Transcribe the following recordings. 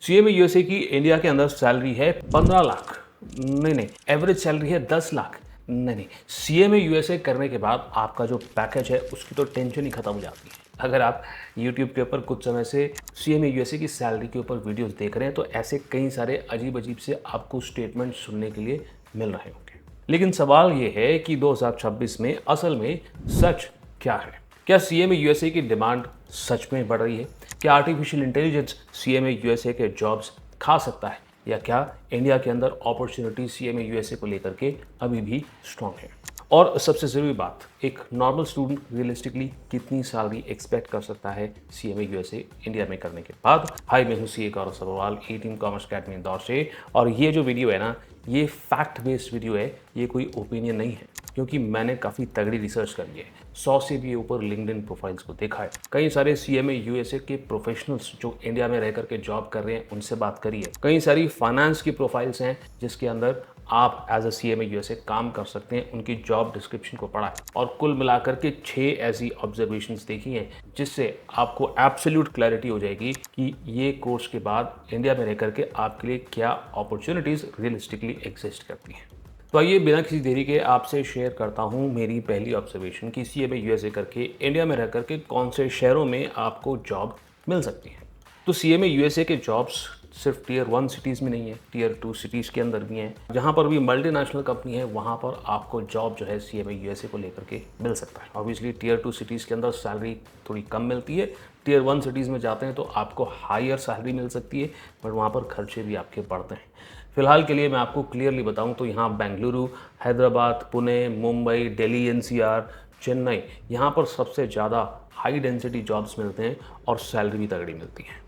CA में USA की India के अंदर सैलरी है 15 लाख। नहीं, एवरेज सैलरी है 10 लाख। नहीं, सीए में यूएसए करने के बाद आपका जो पैकेज है उसकी तो टेंशन ही खत्म हो जाती है। अगर आप यूट्यूब के ऊपर कुछ समय से सीए में यूएसए की सैलरी के ऊपर वीडियोस देख रहे हैं तो ऐसे कई सारे अजीब अजीब से आपको स्टेटमेंट सुनने के लिए मिल रहे होंगे। लेकिन सवाल ये है कि 2026 में असल में सच क्या है? क्या सीए में यूएसए की डिमांड सच में बढ़ रही है? क्या आर्टिफिशियल इंटेलिजेंस सीए में यूएसए के जॉब्स खा सकता है? या क्या इंडिया के अंदर अपॉर्चुनिटी सीए में यूएसए को लेकर के अभी भी स्ट्रांग है? और सबसे ज़रूरी बात, एक नॉर्मल स्टूडेंट रियलिस्टिकली कितनी सैलरी एक्सपेक्ट कर सकता है सीए में यूएसए इंडिया में करने के बाद? हाय, मैं हूँ सीए गौरव सब्रवाल, ई-टीम कॉमर्स अकेडमी इंदौर से। और ये जो वीडियो है ना, ये फैक्ट बेस्ड वीडियो है, ये कोई ओपिनियन नहीं है, क्योंकि मैंने काफ़ी तगड़ी रिसर्च करी है। 100 से भी ऊपर लिंक्डइन प्रोफाइल्स को देखा है, कई सारे सीए में यूएसए के प्रोफेशनल्स जो इंडिया में रह करके जॉब कर रहे हैं उनसे बात करी है। कई सारी फाइनेंस की प्रोफाइल्स हैं जिसके अंदर आप एज अ सीए में यूएसए काम कर सकते हैं, उनकी जॉब डिस्क्रिप्शन को पढ़ा है और कुल मिलाकर के 6 ऐसी ऑब्जर्वेशंस देखी हैं जिससे आपको एब्सोल्यूट क्लैरिटी हो जाएगी कि ये कोर्स के बाद इंडिया में रह करके आपके लिए क्या अपॉर्चुनिटीज़ रियलिस्टिकली एग्जिस्ट करती हैं। तो आइए बिना किसी देरी के आपसे शेयर करता हूँ मेरी पहली ऑब्जर्वेशन कि सीए में यूएसए करके इंडिया में रह करके कौन से शहरों में आपको जॉब मिल सकती है। तो सीए में यूएसए के जॉब्स सिर्फ टीयर 1 सिटीज़ में नहीं है, टीयर 2 सिटीज़ के अंदर भी हैं। जहाँ पर भी मल्टीनेशनल कंपनी है वहाँ पर आपको जॉब जो है सीए में यूएसए को लेकर के मिल सकता है। ऑब्वियसली टीयर 2 सिटीज़ के अंदर सैलरी थोड़ी कम मिलती है, टीयर 1 सिटीज़ में जाते हैं तो आपको हायर सैलरी मिल सकती है, बट वहाँ पर खर्चे भी आपके बढ़ते हैं। फिलहाल के लिए मैं आपको क्लियरली बताऊं तो यहाँ बेंगलुरु, हैदराबाद, पुणे, मुंबई, दिल्ली एनसीआर, चेन्नई, यहाँ पर सबसे ज़्यादा हाई डेंसिटी जॉब्स मिलते हैं और सैलरी भी तगड़ी मिलती है।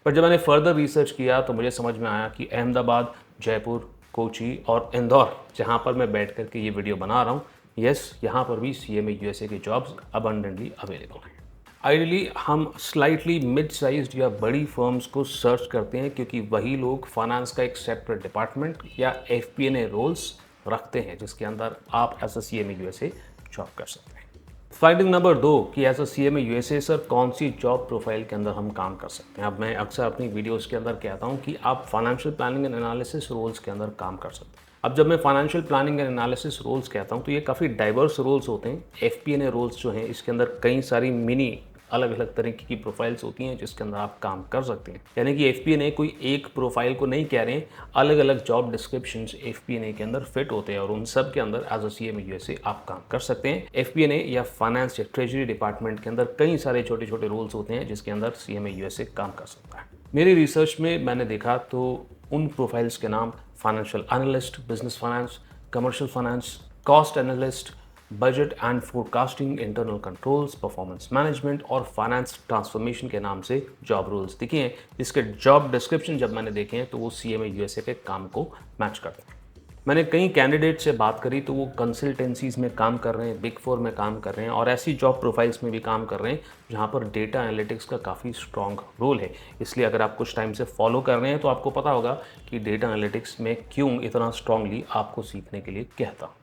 पर जब मैंने फर्दर रिसर्च किया तो मुझे समझ में आया कि अहमदाबाद, जयपुर, कोची और इंदौर, जहाँ पर मैं बैठ कर के ये वीडियो बना रहा हूँ, यस, यहाँ पर भी सीए में यूएसए के जॉब्स अबंडेंटली अवेलेबल हैं। आइडियली हम स्लाइटली मिड साइज्ड या बड़ी फर्म्स को सर्च करते हैं क्योंकि वही लोग फाइनेंस का एक सेपरेट डिपार्टमेंट या एफपीएनए रोल्स रखते हैं जिसके अंदर आप एज अ सीए में यूएसए जॉब कर सकते हैं। फाइंडिंग नंबर 2 कि एज अ सीए में यूएसए सर कौन सी जॉब प्रोफाइल के अंदर हम काम कर सकते हैं। अब मैं अक्सर अपनी वीडियोज़ के अंदर कहता हूँ कि आप financial planning and analysis roles के अंदर काम कर सकते हैं। अब जब मैं financial planning and analysis roles कहता हूँ तो ये काफ़ी डाइवर्स रोल्स होते हैं। एफपीएनए रोल्स जो हैं इसके अंदर कई सारी मिनी अलग अलग तरीके की प्रोफाइल्स होती हैं जिसके अंदर आप काम कर सकते हैं। यानी कि एफपीएनए कोई एक प्रोफाइल को नहीं कह रहे हैं, अलग अलग जॉब डिस्क्रिप्शंस एफपीएनए के अंदर फिट होते हैं और उन सब के अंदर एज अ सीए में यूएसए आप काम कर सकते हैं। एफपीएनए या फाइनेंस या ट्रेजरी डिपार्टमेंट के अंदर कई सारे छोटे छोटे रोल्स होते हैं जिसके अंदर सीए में यूएसए काम कर सकता है। मेरी रिसर्च में मैंने देखा तो उन प्रोफाइल्स के नाम financial analyst, business finance, commercial finance, cost analyst, budget and forecasting, internal controls, performance management और फाइनेंस ट्रांसफॉर्मेशन के नाम से जॉब रोल्स दिखे हैं जिसके जॉब डिस्क्रिप्शन जब मैंने देखे हैं तो वो सीए में यूएसए के काम को मैच करते हैं। मैंने कई कैंडिडेट से बात करी तो वो कंसल्टेंसीज में काम कर रहे हैं, बिग 4 में काम कर रहे हैं और ऐसी जॉब प्रोफाइल्स में भी काम कर रहे हैं जहाँ पर डेटा एनालिटिक्स का काफ़ी स्ट्रॉन्ग रोल है। इसलिए अगर आप कुछ टाइम से फॉलो कर रहे हैं तो आपको पता होगा कि डेटा एनालिटिक्स में क्यों इतना स्ट्रांगली आपको सीखने के लिए कहता हूँ।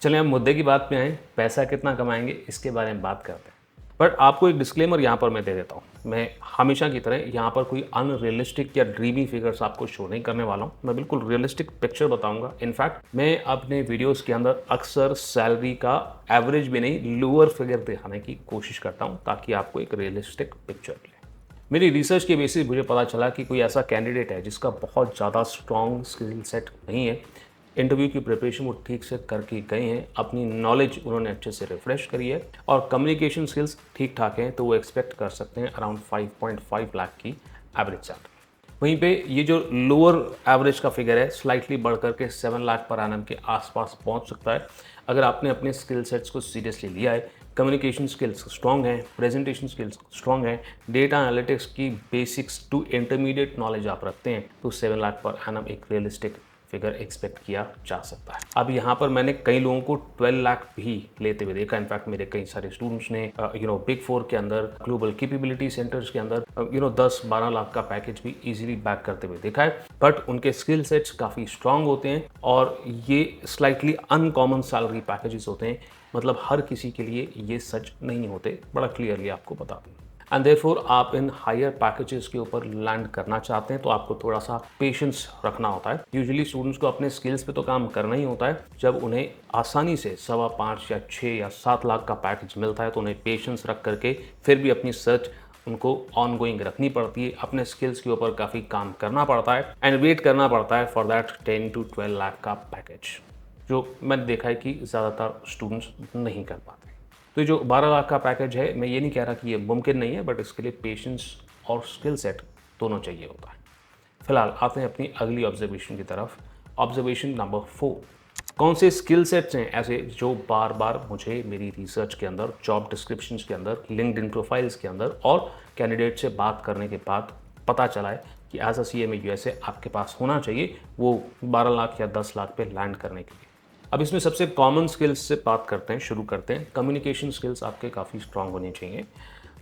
चलें हम मुद्दे की बात पे आएँ, पैसा कितना कमाएंगे इसके बारे में बात करते हैं। बट आपको एक डिस्क्लेमर यहाँ पर मैं दे देता हूँ, मैं हमेशा की तरह यहाँ पर कोई अनरियलिस्टिक या ड्रीमी फिगर्स आपको शो नहीं करने वाला हूँ। मैं बिल्कुल रियलिस्टिक पिक्चर बताऊँगा। इनफैक्ट मैं अपने वीडियोज़ के अंदर अक्सर सैलरी का एवरेज भी नहीं, लोअर फिगर दिखाने की कोशिश करता हूँ ताकि आपको एक रियलिस्टिक पिक्चर मिले। मेरी रिसर्च के बेसिस मुझे पता चला कि कोई ऐसा कैंडिडेट है जिसका बहुत ज़्यादा स्ट्रॉन्ग स्किल सेट नहीं है, इंटरव्यू की प्रिपरेशन वो ठीक से करके गए हैं, अपनी नॉलेज उन्होंने अच्छे से रिफ्रेश करी है और कम्युनिकेशन स्किल्स ठीक ठाक हैं, तो वो एक्सपेक्ट कर सकते हैं अराउंड 5.5 लाख की एवरेज सैलरी। वहीं पे ये जो लोअर एवरेज का फिगर है स्लाइटली बढ़ करके 7 लाख पर एनम के आसपास पहुंच सकता है अगर आपने अपने स्किल सेट्स को सीरियसली लिया है, कम्युनिकेशन स्किल्स स्ट्रॉन्ग हैं, प्रेजेंटेशन स्किल्स स्ट्रॉन्ग हैं, डेटा एनालिटिक्स की बेसिक्स टू इंटरमीडिएट नॉलेज आप रखते हैं तो 7 लाख पर एनम एक रियलिस्टिक फिगर एक्सपेक्ट किया जा सकता है। अब यहाँ पर मैंने कई लोगों को 12 लाख भी लेते हुए देखा। इनफैक्ट मेरे कई सारे स्टूडेंट्स ने बिग 4 के अंदर, ग्लोबल कैपेबिलिटी सेंटर्स के अंदर 10-12 लाख का पैकेज भी इजीली बैक करते हुए देखा है। बट उनके स्किल सेट्स काफ़ी स्ट्रांग होते हैं और ये स्लाइटली अनकॉमन सैलरी पैकेजेस होते हैं, मतलब हर किसी के लिए ये सच नहीं होते, बड़ा क्लियरली आपको बता दूँ। एंड देयरफॉर आप इन हायर पैकेजेस के ऊपर लैंड करना चाहते हैं तो आपको थोड़ा सा पेशेंस रखना होता है। यूजुअली स्टूडेंट्स को अपने स्किल्स पे तो काम करना ही होता है। जब उन्हें आसानी से 5.25 या 6 या 7 लाख का पैकेज मिलता है तो उन्हें पेशेंस रख करके फिर भी अपनी सर्च उनको ऑनगोइंग रखनी पड़ती है, अपने स्किल्स के ऊपर काफ़ी काम करना पड़ता है एंड वेट करना पड़ता है फॉर दैट 10 to 12 लाख का पैकेज, जो मैंने देखा है कि ज़्यादातर स्टूडेंट्स नहीं कर पाते। तो जो 12 लाख का पैकेज है, मैं ये नहीं कह रहा कि ये मुमकिन नहीं है, बट इसके लिए पेशेंस और स्किल सेट दोनों चाहिए होता है। फिलहाल आते हैं अपनी अगली ऑब्जर्वेशन की तरफ। ऑब्जर्वेशन नंबर 4, कौन से स्किल सेट्स हैं ऐसे जो बार बार मुझे मेरी रिसर्च के अंदर, जॉब डिस्क्रिप्शंस के अंदर, लिंक्डइन प्रोफाइल्स के अंदर और कैंडिडेट से बात करने के बाद पता चला है कि एज अ CMA USA आपके पास होना चाहिए वो 12 लाख या 10 लाख पे लैंड करने के लिए। अब इसमें सबसे कॉमन स्किल्स से बात करते हैं, शुरू करते हैं। कम्युनिकेशन स्किल्स आपके काफ़ी स्ट्रांग होने चाहिए।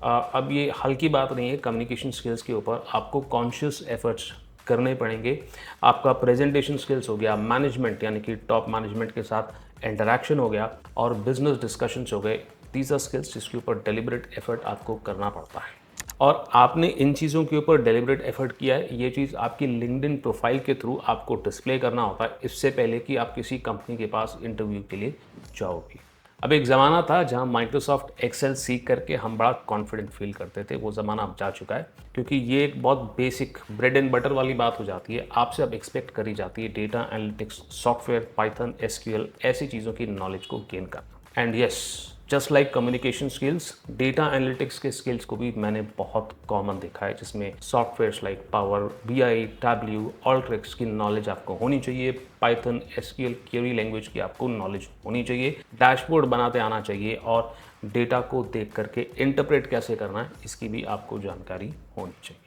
अब ये हल्की बात नहीं है, कम्युनिकेशन स्किल्स के ऊपर आपको कॉन्शियस एफर्ट्स करने पड़ेंगे। आपका प्रेजेंटेशन स्किल्स हो गया, मैनेजमेंट यानी कि टॉप मैनेजमेंट के साथ इंटरैक्शन हो गया और बिजनेस डिस्कशंस हो गए। दीज आर स्किल्स जिसके ऊपर डेलिब्रेट एफर्ट आपको करना पड़ता है और आपने इन चीज़ों के ऊपर डेलिब्रेट एफर्ट किया है। ये चीज़ आपकी लिंक्डइन प्रोफाइल के थ्रू आपको डिस्प्ले करना होता है इससे पहले कि आप किसी कंपनी के पास इंटरव्यू के लिए जाओगे। अब एक ज़माना था जहां माइक्रोसॉफ्ट एक्सेल सीख करके हम बड़ा कॉन्फिडेंट फील करते थे, वो ज़माना अब जा चुका है क्योंकि ये एक बहुत बेसिक ब्रेड एंड बटर वाली बात हो जाती है। आपसे अब एक्सपेक्ट करी जाती है data analytics, software, Python, SQL ऐसी चीज़ों की नॉलेज को गेन करना। And yes, just like communication skills, data analytics के स्किल्स को भी मैंने बहुत कॉमन देखा है, जिसमें softwares like power BI, Tableau, Alteryx की नॉलेज आपको होनी चाहिए। पाइथन, SQL क्वेरी लैंग्वेज की आपको नॉलेज होनी चाहिए। डैशबोर्ड बनाते आना चाहिए और डेटा को देख करके इंटरप्रेट कैसे करना है इसकी भी आपको जानकारी होनी चाहिए।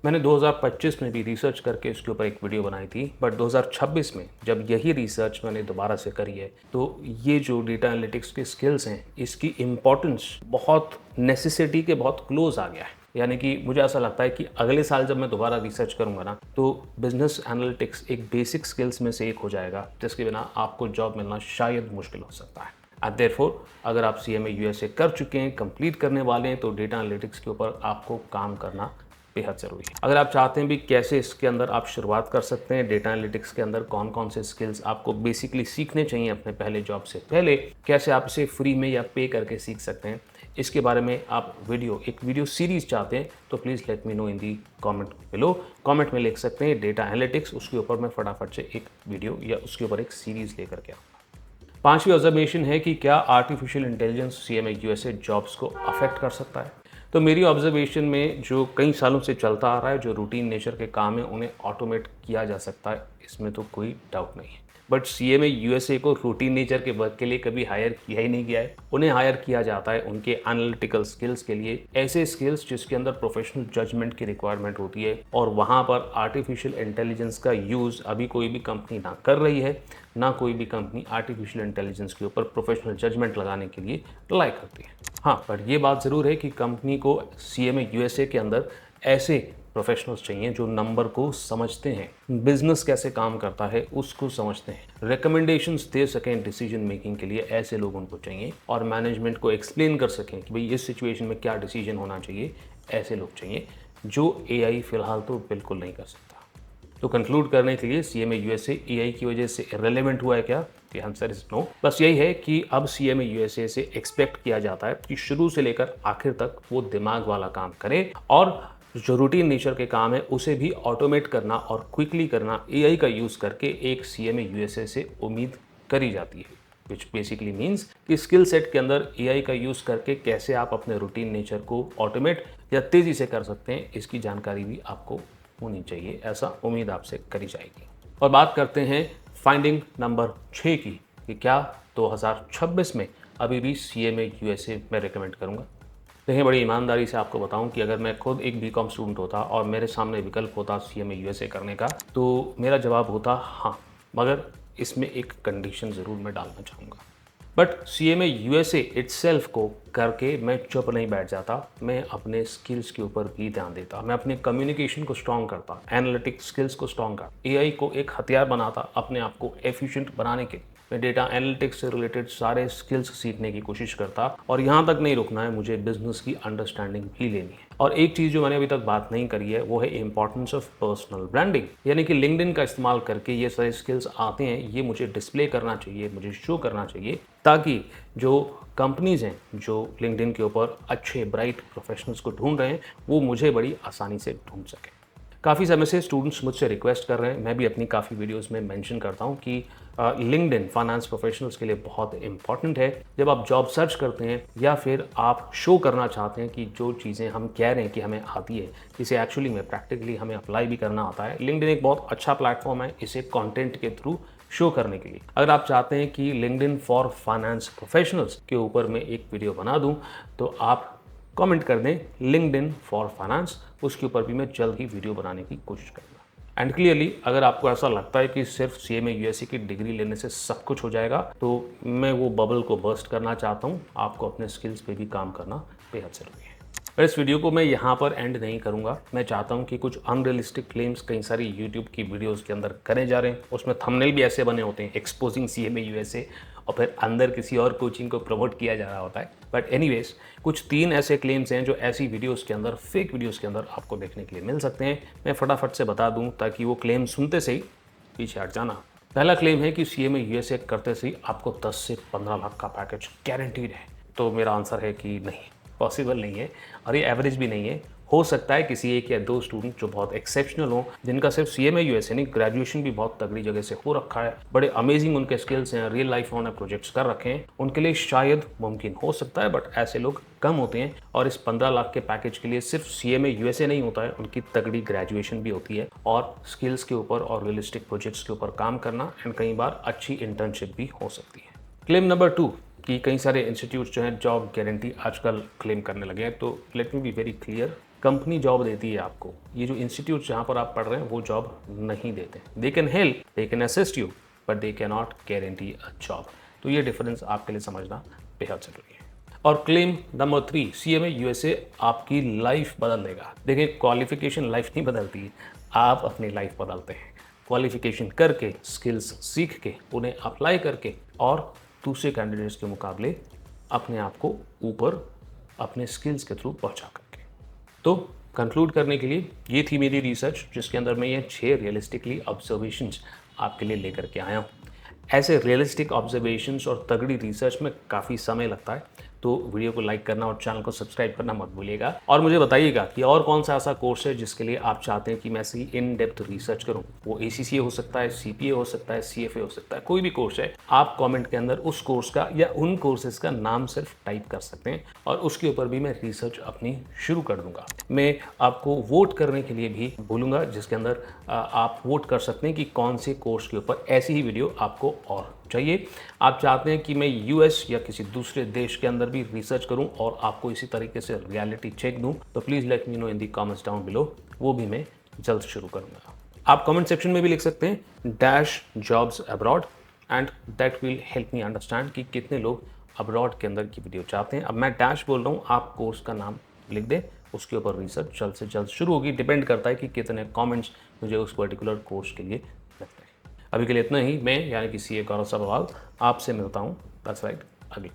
मैंने 2025 में भी रिसर्च करके इसके ऊपर एक वीडियो बनाई थी, बट 2026 में जब यही रिसर्च मैंने दोबारा से करी है तो ये जो डेटा एनालिटिक्स के स्किल्स हैं इसकी इम्पोर्टेंस बहुत नेसेसिटी के बहुत क्लोज आ गया है। यानी कि मुझे ऐसा लगता है कि अगले साल जब मैं दोबारा रिसर्च करूंगा ना तो बिजनेस एनालिटिक्स एक बेसिक स्किल्स में से एक हो जाएगा जिसके बिना आपको जॉब मिलना शायद मुश्किल हो सकता है। एंड देयरफॉर अगर आप CMA USA कर चुके हैं, कंप्लीट करने वाले हैं, तो डेटा एनालिटिक्स के ऊपर आपको काम करना बेहद ज़रूरी है। अगर आप चाहते हैं भी कैसे इसके अंदर आप शुरुआत कर सकते हैं, डेटा एनालिटिक्स के अंदर कौन कौन से स्किल्स आपको बेसिकली सीखने चाहिए अपने पहले जॉब से पहले, कैसे आप इसे फ्री में या पे करके सीख सकते हैं, इसके बारे में आप एक वीडियो सीरीज़ चाहते हैं तो please let me know in the comment below. Comment में लिख सकते हैं डेटा एनालिटिक्स, उसके ऊपर मैं फटाफट से एक वीडियो या उसके ऊपर एक सीरीज़ लेकर के आऊँगा। 5वीं ऑब्जर्वेशन है कि क्या artificial intelligence CMA USA jobs को अफेक्ट कर सकता है। तो मेरी ऑब्जर्वेशन में जो कई सालों से चलता आ रहा है, जो रूटीन नेचर के काम है उन्हें ऑटोमेट किया जा सकता है, इसमें तो कोई डाउट नहीं है। बट CMA USA को रूटीन नेचर के वर्क के लिए कभी हायर किया ही नहीं गया है। उन्हें हायर किया जाता है उनके एनालिटिकल स्किल्स के लिए, ऐसे स्किल्स जिसके अंदर प्रोफेशनल जजमेंट की रिक्वायरमेंट होती है और वहाँ पर आर्टिफिशियल इंटेलिजेंस का यूज़ अभी कोई भी कंपनी ना कर रही है, ना कोई भी कंपनी आर्टिफिशियल इंटेलिजेंस के ऊपर प्रोफेशनल जजमेंट लगाने के लिए अप्लाई करती है। हाँ, पर यह बात ज़रूर है कि कंपनी को CMA USA के अंदर ऐसे प्रोफेशनल्स चाहिए जो नंबर को समझते हैं, बिजनेस कैसे काम करता है उसको समझते हैं, रिकमेंडेशंस दे सकें डिसीजन मेकिंग के लिए, ऐसे लोग उनको चाहिए, और मैनेजमेंट को एक्सप्लेन कर सकें कि भाई इस सिचुएशन में क्या डिसीजन होना चाहिए, ऐसे लोग चाहिए, जो AI फिलहाल तो बिल्कुल नहीं कर सकता। तो कंक्लूड करने के लिए CMA USA AI की वजह से इरेलेवेंट हुआ है क्या? The answer is no. बस यही है कि अब CMA USA से एक्सपेक्ट किया जाता है कि शुरू से लेकर आखिर तक वो दिमाग वाला काम करे और जो रूटीन नेचर के काम है उसे भी ऑटोमेट करना और क्विकली करना AI का यूज़ करके एक CMA USA से उम्मीद करी जाती है, विच बेसिकली मीन्स कि स्किल सेट के अंदर AI का यूज़ करके कैसे आप अपने रूटीन नेचर को ऑटोमेट या तेज़ी से कर सकते हैं, इसकी जानकारी भी आपको होनी चाहिए, ऐसा उम्मीद आपसे करी जाएगी। और बात करते हैं फाइंडिंग नंबर 6 की कि क्या 2026 में अभी भी CMA USA मैं रिकमेंड करूँगा। देखिए, बड़ी ईमानदारी से आपको बताऊं कि अगर मैं खुद एक BCom स्टूडेंट होता और मेरे सामने विकल्प होता CMA USA करने का, तो मेरा जवाब होता हाँ, मगर इसमें एक कंडीशन ज़रूर मैं डालना चाहूँगा। बट CMA USA इटसेल्फ को करके मैं चुप नहीं बैठ जाता, मैं अपने स्किल्स के ऊपर भी ध्यान देता, मैं अपने कम्युनिकेशन को स्ट्रॉन्ग करता, एनालिटिक स्किल्स को स्ट्रॉन्ग करता, AI को एक हथियार बनाता अपने आप को एफिशिएंट बनाने के लिए। मैं डेटा एनालिटिक्स से रिलेटेड सारे स्किल्स सीखने की कोशिश करता और यहाँ तक नहीं रुकना है, मुझे बिजनेस की अंडरस्टैंडिंग भी लेनी है। और एक चीज़ जो मैंने अभी तक बात नहीं करी है वो है इंपॉर्टेंस ऑफ पर्सनल ब्रांडिंग, यानी कि लिंक्डइन का इस्तेमाल करके ये सारे स्किल्स आते हैं, ये मुझे डिस्प्ले करना चाहिए, मुझे शो करना चाहिए, ताकि जो कंपनीज़ हैं जो लिंक्डइन के ऊपर अच्छे ब्राइट प्रोफेशनल्स को ढूंढ रहे हैं वो मुझे बड़ी आसानी से ढूंढ सकें। काफ़ी समय से स्टूडेंट्स मुझसे रिक्वेस्ट कर रहे हैं, मैं भी अपनी काफ़ी वीडियोस में मेंशन करता हूं कि लिंक्डइन फाइनेंस प्रोफेशनल्स के लिए बहुत इंपॉर्टेंट है। जब आप जॉब सर्च करते हैं या फिर आप शो करना चाहते हैं कि जो चीज़ें हम कह रहे हैं कि हमें आती है, इसे एक्चुअली में प्रैक्टिकली हमें अप्लाई भी करना आता है। लिंक्डइन एक बहुत अच्छा प्लेटफॉर्म है इसे कंटेंट के थ्रू शो करने के लिए। अगर आप चाहते हैं कि लिंक्डइन फॉर फाइनेंस प्रोफेशनल्स के ऊपर मैं एक वीडियो बना दूं, तो आप कमेंट कर दें लिंक्डइन फॉर फाइनेंस, उसके ऊपर भी मैं जल्द ही वीडियो बनाने की कोशिश करूँगा। एंड क्लियरली अगर आपको ऐसा लगता है कि सिर्फ CMA USA की डिग्री लेने से सब कुछ हो जाएगा, तो मैं वो बबल को बर्स्ट करना चाहता हूँ। आपको अपने स्किल्स पे भी काम करना बेहद ज़रूरी है। पर इस वीडियो को मैं यहाँ पर एंड नहीं करूँगा। मैं चाहता हूँ कि कुछ अनरियलिस्टिक क्लेम्स कई सारी यूट्यूब की वीडियोस के अंदर करे जा रहे हैं, उसमें थंबनेल भी ऐसे बने होते हैं एक्सपोजिंग CMA USA, और फिर अंदर किसी और कोचिंग को प्रमोट किया जा रहा होता है। बट एनीवेज कुछ 3 ऐसे क्लेम्स हैं जो ऐसी वीडियोस के अंदर, फेक वीडियोस के अंदर आपको देखने के लिए मिल सकते हैं। मैं फटाफट से बता दूं ताकि वो क्लेम सुनते से ही पीछे हट जाना। पहला क्लेम है कि CMA USA करते से ही आपको 10 से 15 लाख का पैकेज गारंटीड है। तो मेरा आंसर है कि नहीं, पॉसिबल नहीं है, और ये एवरेज भी नहीं है। हो सकता है किसी एक या 2 स्टूडेंट जो बहुत एक्सेप्शनल हो, जिनका सिर्फ CMA USA नहीं ग्रेजुएशन भी बहुत तगड़ी जगह से हो रखा है, बड़े अमेजिंग उनके स्किल्स हैं, रियल लाइफ उन्होंने प्रोजेक्ट्स कर रखे हैं, उनके लिए शायद मुमकिन हो सकता है। बट ऐसे लोग कम होते हैं, और इस 15 लाख के पैकेज के लिए सिर्फ CMA USA नहीं होता है, उनकी तगड़ी ग्रेजुएशन भी होती है, और स्किल्स के ऊपर और रियलिस्टिक प्रोजेक्ट्स के ऊपर काम करना, एंड कई बार अच्छी इंटर्नशिप भी हो सकती है। क्लेम नंबर 2 कि कई सारे इंस्टीट्यूट्स जो हैं जॉब गारंटी आजकल क्लेम करने लगे हैं। तो let me be very clear, company job देती है आपको, ये जो इंस्टीट्यूट जहाँ पर आप पढ़ रहे हैं वो जॉब नहीं देते। They can help, they can assist you, but they can not guarantee a job. तो ये डिफरेंस आपके लिए समझना बेहद जरूरी है। और क्लेम नंबर 3, CMA USA आपकी लाइफ बदल देगा। देखिए, क्वालिफिकेशन लाइफ नहीं बदलती, आप अपनी लाइफ बदलते हैं। क्वालिफिकेशन करके, स्किल्स सीख के, उन्हें अप्लाई करके, और दूसरे कैंडिडेट्स के मुकाबले अपने आप को ऊपर अपने स्किल्स के थ्रू पहुंचा करके। तो कंक्लूड करने के लिए ये थी मेरी रिसर्च, जिसके अंदर मैं ये 6 रियलिस्टिकली ऑब्जर्वेशंस आपके लिए लेकर के आया हूँ। ऐसे रियलिस्टिक ऑब्जर्वेशंस और तगड़ी रिसर्च में काफ़ी समय लगता है, तो वीडियो को लाइक करना और चैनल को सब्सक्राइब करना मत भूलिएगा। और मुझे बताइएगा कि और कौन सा ऐसा कोर्स है जिसके लिए आप चाहते हैं कि मैं ऐसी इन डेप्थ रिसर्च करूं। वो ACCA हो सकता है, CPA हो सकता है, CFA हो सकता है, कोई भी कोर्स है। आप कमेंट के अंदर उस कोर्स का या उन कोर्सेज का नाम सिर्फ टाइप कर सकते हैं, और उसके ऊपर भी मैं रिसर्च अपनी शुरू कर दूंगा। मैं आपको वोट करने के लिए भी बोलूँगा, जिसके अंदर आप वोट कर सकते हैं कि कौन से कोर्स के ऊपर ऐसी ही वीडियो आपको और चाहिए। आप चाहते हैं कि मैं US या किसी दूसरे देश के अंदर भी रिसर्च करूं और आपको इसी तरीके से रियलिटी चेक दूं, तो please let me know in the comments down below, वो भी मैं जल्द शुरू करूंगा। आप कमेंट सेक्शन में भी लिख सकते हैं -jobs abroad, and that will help me understand कि कितने लोग अब्रॉड के अंदर की वीडियो चाहते हैं। अब मैं डैश बोल रहा हूँ, आप कोर्स का नाम लिख दें, उसके ऊपर रिसर्च जल्द से जल्द शुरू होगी। डिपेंड करता है कि कितने कमेंट्स मुझे उस पर्टिकुलर कोर्स के लिए लगते हैं। अभी के लिए इतना ही। मैं यानी कि CA गौरव सभवाल आपसे मिलता हूँ। दैट्स राइट, अगले